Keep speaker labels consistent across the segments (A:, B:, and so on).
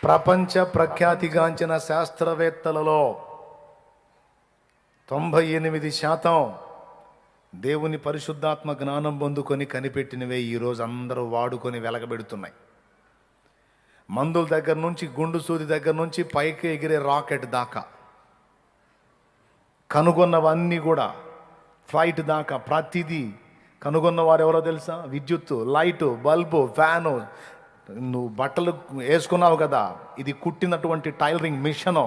A: ప్రపంచ ప్రఖ్యాతిగాంచిన శాస్త్రవేత్తలలో 98% దేవుని పరిశుద్ధాత్మ జ్ఞానం పొందుకొని కనిపెట్టినవే ఈరోజు అందరూ వాడుకొని వెలగబెడుతున్నాయి. మందుల దగ్గర నుంచి, గుండు సూది దగ్గర నుంచి, పైకి ఎగిరే రాకెట్ దాకా కనుగొన్నవన్నీ కూడా, ఫ్లైట్ దాకా ప్రతిదీ కనుగొన్న వారు ఎవరో తెలుసా? విద్యుత్తు, లైటు, బల్బు, ఫ్యాను. నువ్వు బట్టలు వేసుకున్నావు కదా, ఇది కుట్టినటువంటి టైలరింగ్ మిషను.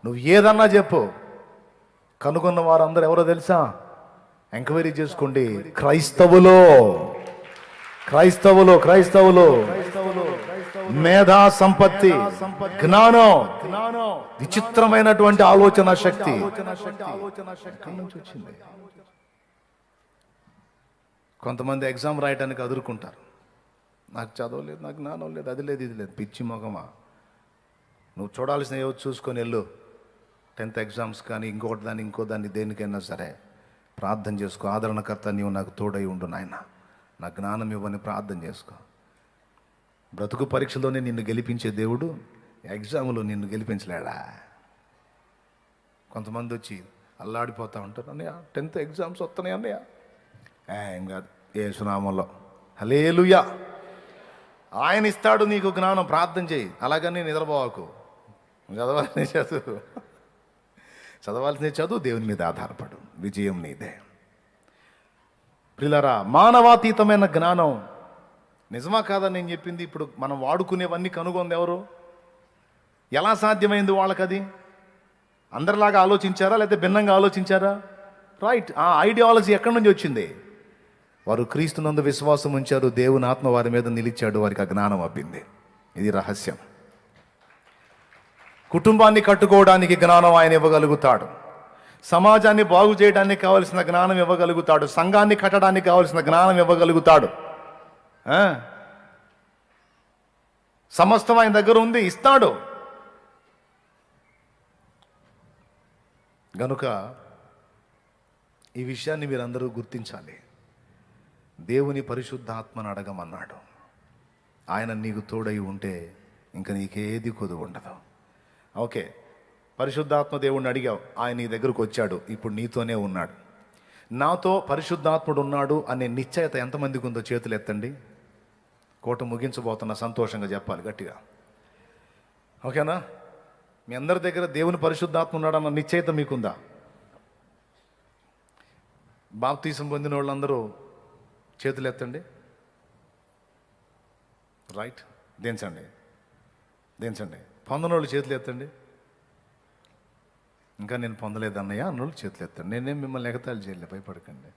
A: నువ్వు ఏదన్నా చెప్పు, కనుగొన్న వారందరూ ఎవరో తెలుసా? ఎంక్వైరీ చేసుకోండి. క్రైస్తవులు. మేధా సంపత్తి, జ్ఞానం, విచిత్రమైనటువంటి ఆలోచన శక్తి ఎక్కడి నుంచి వచ్చింది? కొంతమంది ఎగ్జామ్ రాయడానికి అదురుకుంటారు. నాకు చదవలేదు, నాకు జ్ఞానం లేదు, అది లేదు, ఇది లేదు. పిచ్చి మొగమా, నువ్వు చూడాల్సిన ఏవో చూసుకొని వెళ్ళు. 10th ఎగ్జామ్స్ కానీ ఇంకొకటి దాన్ని, ఇంకో దాన్ని, దేనికైనా సరే ప్రార్థన చేసుకో. ఆదరణకర్త నీవు నాకు తోడై ఉండు నాయన, నా జ్ఞానం ఇవ్వని ప్రార్థన చేసుకో. బ్రతుకు పరీక్షలోనే నిన్ను గెలిపించే దేవుడు ఎగ్జామ్లో నిన్ను గెలిపించలేడా? కొంతమంది వచ్చి అల్లాడిపోతూ ఉంటారు. అన్నయ్య 10th ఎగ్జామ్స్ వస్తున్నాయి అన్నయ్య. ఏం కాదు, యేసునామంలో హల్లెలూయా. ఆయన ఇస్తాడు నీకు జ్ఞానం. ప్రార్థన చేయి. అలాగని నిద్రపోవకు. చదవాల్సిన చదువు దేవుని మీద ఆధారపడు. విజయం నీదే. ప్రియులారా, మానవాతీతమైన జ్ఞానం నిజమా కాదా నేను చెప్పింది? ఇప్పుడు మనం వాడుకునేవన్నీ కనుగొంది ఎవరు? ఎలా సాధ్యమైంది వాళ్ళకది? అందరిలాగా ఆలోచించారా లేదా భిన్నంగా ఆలోచించారా? రైట్. ఆ ఐడియాలజీ ఎక్కడి నుంచి వచ్చింది? వారు క్రీస్తునందు విశ్వాసం ఉంచారు, దేవుని ఆత్మ వారి మీద నిలిచాడు, వారికి ఆ జ్ఞానం అబ్బింది. ఇది రహస్యం. కుటుంబాన్ని కట్టుకోవడానికి జ్ఞానం ఆయన ఇవ్వగలుగుతాడు. సమాజాన్ని బాగు చేయడానికి కావలసిన జ్ఞానం ఇవ్వగలుగుతాడు. సంఘాన్ని కట్టడానికి కావలసిన జ్ఞానం ఇవ్వగలుగుతాడు. సమస్తం ఆయన దగ్గర ఉంది, ఇస్తాడు. గనుక ఈ విషయాన్ని మీరందరూ గుర్తించాలి. దేవుని పరిశుద్ధాత్మను అడగమన్నాడు. ఆయన నీకు తోడై ఉంటే ఇంకా నీకేది కొదువు ఉండదు. ఓకే, పరిశుద్ధాత్మ దేవుణ్ణి అడిగావు, ఆయన నీ దగ్గరకు వచ్చాడు, ఇప్పుడు నీతోనే ఉన్నాడు. నాతో పరిశుద్ధాత్ముడు ఉన్నాడు అనే నిశ్చయత ఎంతమందికి ఉందో చేతులు ఎత్తండి. కోట ముగించబోతున్నా, సంతోషంగా చెప్పాలి గట్టిగా. ఓకేనా? మీ అందరి దగ్గర దేవుని పరిశుద్ధాత్మ ఉన్నాడన్న నిశ్చయత మీకుందా? బాప్తీసం పొందిన వాళ్ళందరూ చేతులు ఎత్తండి. రైట్, దించండి. పొందనోళ్ళు చేతులు ఎత్తండి. ఇంకా నేను పొందలేదు అన్నయ్య అన్నోళ్ళు చేతులు ఎత్తండి. నేనేం మిమ్మల్ని ఎగతాళి చేయలే, భయపడకండి.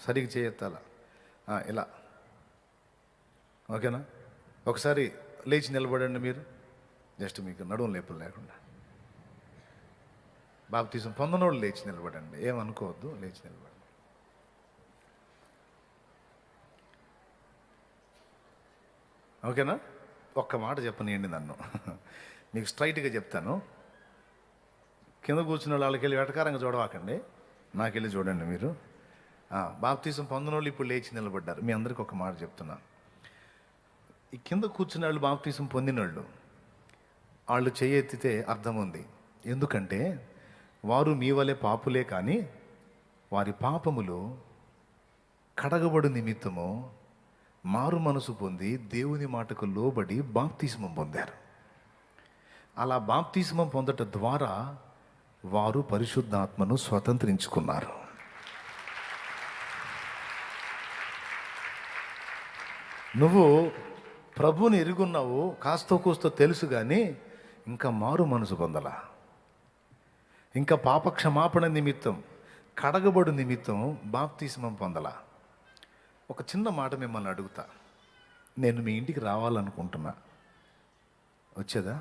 A: సరిగ్గా చేయెత్తాలా ఇలా. ఓకేనా? ఒకసారి లేచి నిలబడండి. మీరు జస్ట్ మీకు నడుము లేపులు లేకుండా. బాప్తీసం పొందనోళ్ళు లేచి నిలబడండి, ఏమనుకోవద్దు, లేచి నిలబడండి. ఓకేనా? ఒక్క మాట చెప్పనియండి నన్ను, మీకు స్ట్రైట్గా చెప్తాను. కింద కూర్చున్న వాళ్ళకి వెళ్ళి వెటకారంగా చూడవాకండి, నాకెళ్ళి చూడండి మీరు. బాప్తీసం పొందినోళ్ళు ఇప్పుడు లేచి నిలబడ్డారు. మీ అందరికీ ఒక మాట చెప్తున్నా. ఈ కింద కూర్చున్న వాళ్ళు బాప్తీసం పొందినోళ్ళు, వాళ్ళు చేయెత్తితే అర్థం ఉంది. ఎందుకంటే వారు మీ వలె పాపులే, కానీ వారి పాపములు కడగబడు నిమిత్తము మారు మనసు పొంది దేవుని మాటకు లోబడి బాప్తిస్మం పొందారు. అలా బాప్తిస్మం పొందటం ద్వారా వారు పరిశుద్ధాత్మను స్వతంత్రించుకున్నారు. నువ్వు ప్రభువుని ఎరుగున్నావు, కాస్తో కూస్తో తెలుసు, కానీ ఇంకా మారు మనసు పొందలా. ఇంకా పాపక్షమాపణ నిమిత్తం, కడగబడు నిమిత్తం బాప్తిస్మం పొందలా. ఒక చిన్న మాట మిమ్మల్ని అడుగుతా. నేను మీ ఇంటికి రావాలనుకుంటున్నా, వచ్చేదా?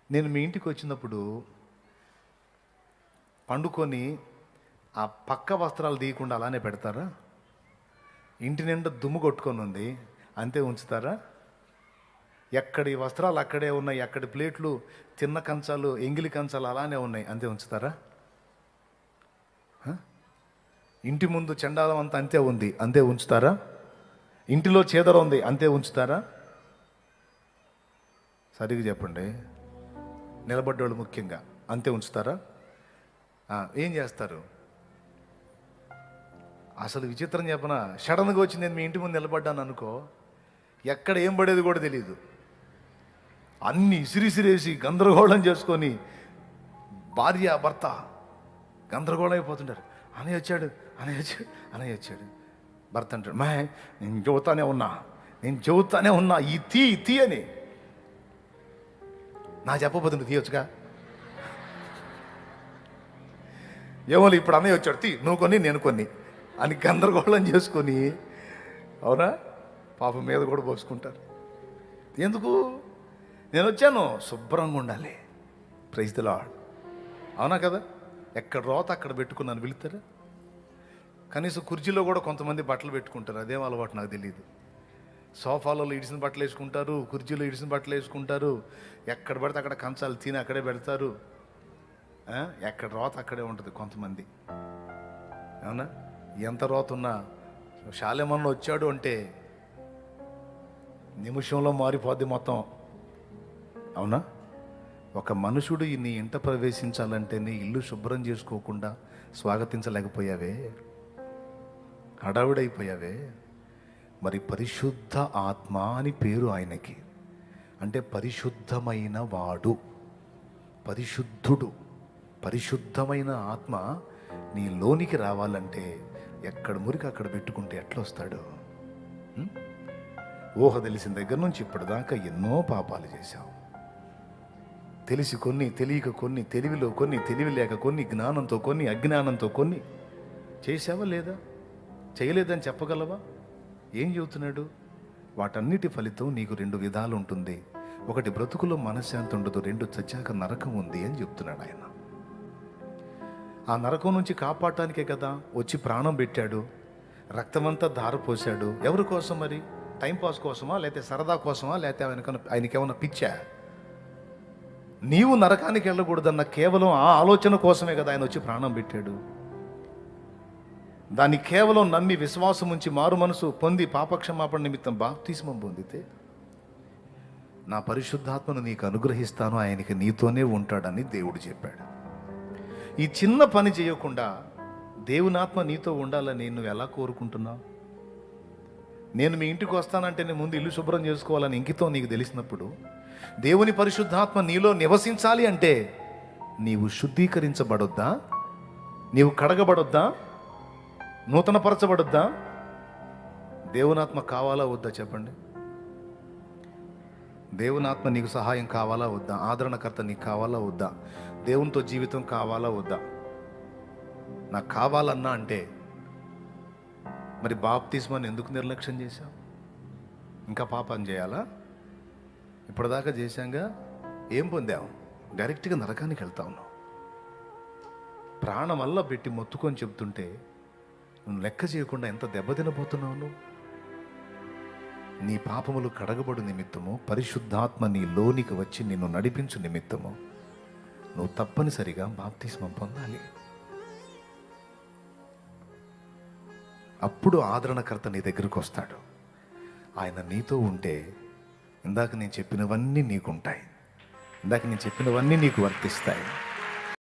A: నేను మీ ఇంటికి వచ్చినప్పుడు పండుకొని ఆ పక్క వస్త్రాలు తీయకుండా అలానే పెడతారా? ఇంటి నిండా దుమ్ము కొట్టుకొని ఉంది, అంతే ఉంచుతారా? ఎక్కడి వస్త్రాలు అక్కడే ఉన్నాయి, ఎక్కడి ప్లేట్లు, తిన్న కంచాలు, ఎంగిలి కంచాలు అలానే ఉన్నాయి, అంతే ఉంచుతారా? ఇంటి ముందు చెండాలం అంతా అంతే ఉంది, అంతే ఉంచుతారా? ఇంటిలో చీదర ఉంది, అంతే ఉంచుతారా? సరిగ్గా చెప్పండి. నిలబడ్డోళ్ళు ముఖ్యంగా అంతే ఉంచుతారా? ఏం చేస్తారు? అసలు విచిత్రం చెప్పనా, సడన్గా వచ్చి నేను మీ ఇంటి ముందు నిలబడ్డాను అనుకో, ఎక్కడ ఏం పడేది కూడా తెలియదు. అన్నీ ఇసిరిసిరేసి గందరగోళం చేసుకొని భార్య భర్త గందరగోళం అయిపోతుంటారు. అన్నయ్య వచ్చాడు. భర్త అంటాడు, నేను చెబుతానే ఉన్నా ఈ తీ అని. నా చెప్పబోతు నువ్వు తీయొచ్చుగా. ఏమో ఇప్పుడు అన్నయ్య వచ్చాడు, నువ్వు కొన్ని నేను కొన్ని అని గందరగోళం చేసుకొని, అవునా, పాపం మీద కూడా పోసుకుంటారు. ఎందుకు? నేను వచ్చాను, శుభ్రంగా ఉండాలి. Praise the lord. అవునా కదా? ఎక్కడ రోత అక్కడ పెట్టుకున్నాను వెళుతారా? కనీసం కుర్చీలో కూడా కొంతమంది బట్టలు పెట్టుకుంటారు. అదేం అలవాటు నాకు తెలియదు. సోఫాలలో ఇడిసిన బట్టలు వేసుకుంటారు, కుర్చీలో ఇడిసిన బట్టలు వేసుకుంటారు. ఎక్కడ పడితే అక్కడ కంచాలు తిని అక్కడే పెడతారు. ఎక్కడ రోత అక్కడే ఉంటుంది కొంతమంది. అవునా? ఎంత రోత ఉన్నా శాలేమన్న వచ్చాడు అంటే నిమిషంలో మారిపోద్ది మొత్తం. అవునా? ఒక మనుషుడు నీ ఇంట ప్రవేశించాలంటే నీ ఇల్లు శుభ్రం చేసుకోకుండా స్వాగతించలేకపోయావే, హడావిడైపోయావే. మరి పరిశుద్ధ ఆత్మ అని పేరు ఆయనకి. అంటే పరిశుద్ధమైన వాడు, పరిశుద్ధుడు. పరిశుద్ధమైన ఆత్మ నీ లోనికి రావాలంటే ఎక్కడ మురికి అక్కడ పెట్టుకుంటే ఎట్లా వస్తాడు? ఊహ తెలిసిన దగ్గర నుంచి ఇప్పటిదాకా ఎన్నో పాపాలు చేశావు. తెలిసి కొన్ని, తెలియక కొన్ని, తెలివిలో కొన్ని, తెలివి లేక కొన్ని, జ్ఞానంతో కొన్ని, అజ్ఞానంతో కొన్ని చేశావా లేదా? చేయలేదని చెప్పగలవా? ఏం చెబుతున్నాడు? వాటన్నిటి ఫలితం నీకు 2 విధాలు ఉంటుంది. ఒకటి బ్రతుకులో మనశ్శాంతి ఉండదు, 2 చచ్చాక నరకం ఉంది అని చెప్తున్నాడు ఆయన. ఆ నరకం నుంచి కాపాడటానికే కదా వచ్చి ప్రాణం పెట్టాడు, రక్తమంతా ధారపోసాడు. ఎవరి కోసం మరి? టైంపాస్ కోసమా, లేకపోతే సరదా కోసమా, లేకపోతే ఆయనకేమన్నా పిచ్చా? నీవు నరకానికి వెళ్ళకూడదన్న కేవలం ఆ ఆలోచన కోసమే కదా ఆయన వచ్చి ప్రాణం పెట్టాడు. దాన్ని కేవలం నమ్మి విశ్వాసం ఉంచి మారు మనసు పొంది పాపక్షమాపణ నిమిత్తం బాప్తిస్మం పొందితే నా పరిశుద్ధాత్మను నీకు అనుగ్రహిస్తాను, ఆయనకి నీతోనే ఉంటాడని దేవుడు చెప్పాడు. ఈ చిన్న పని చేయకుండా దేవునాత్మ నీతో ఉండాలని నువ్వు ఎలా కోరుకుంటున్నావు? నేను మీ ఇంటికి వస్తానంటే నేను ముందు ఇల్లు శుభ్రం చేసుకోవాలని ఇంకితో నీకు తెలిసినప్పుడు, దేవుని పరిశుద్ధాత్మ నీలో నివసించాలి అంటే నీవు శుద్ధీకరించబడొద్దా? నీవు కడగబడొద్దా? నూతనపరచబడొద్దా? దేవునాత్మ కావాలా వద్దా చెప్పండి? దేవునాత్మ నీకు సహాయం కావాలా వద్దా? ఆదరణకర్త నీకు కావాలా వద్దా? దేవునితో జీవితం కావాలా వద్దా? నాకు కావాలన్నా అంటే మరి బాప్తిస్మాన్ని ఎందుకు నిర్లక్ష్యం చేశావు? ఇంకా పాపం చేయాలా? ఇప్పటిదాకా చేశాంగా, ఏం పొందావు? డైరెక్ట్గా నరకానికి వెళ్తా ఉన్నావు. ప్రాణం వల్ల పెట్టి మొత్తుకొని చెప్తుంటే నువ్వు లెక్క చేయకుండా ఎంత దెబ్బతినబోతున్నావు నువ్వు. నీ పాపములు కడగబడు నిమిత్తము, పరిశుద్ధాత్మ నీ లోనికి వచ్చి నిన్ను నడిపించు నిమిత్తము నువ్వు తప్పనిసరిగా బాప్తిస్మం పొందాలి. అప్పుడు ఆదరణకర్త నీ దగ్గరకు వస్తాడు. ఆయన నీతో ఉంటే ఇందాక నేను చెప్పినవన్నీ నీకు ఉంటాయి, ఇందాక నేను చెప్పినవన్నీ నీకు వర్తిస్తాయి.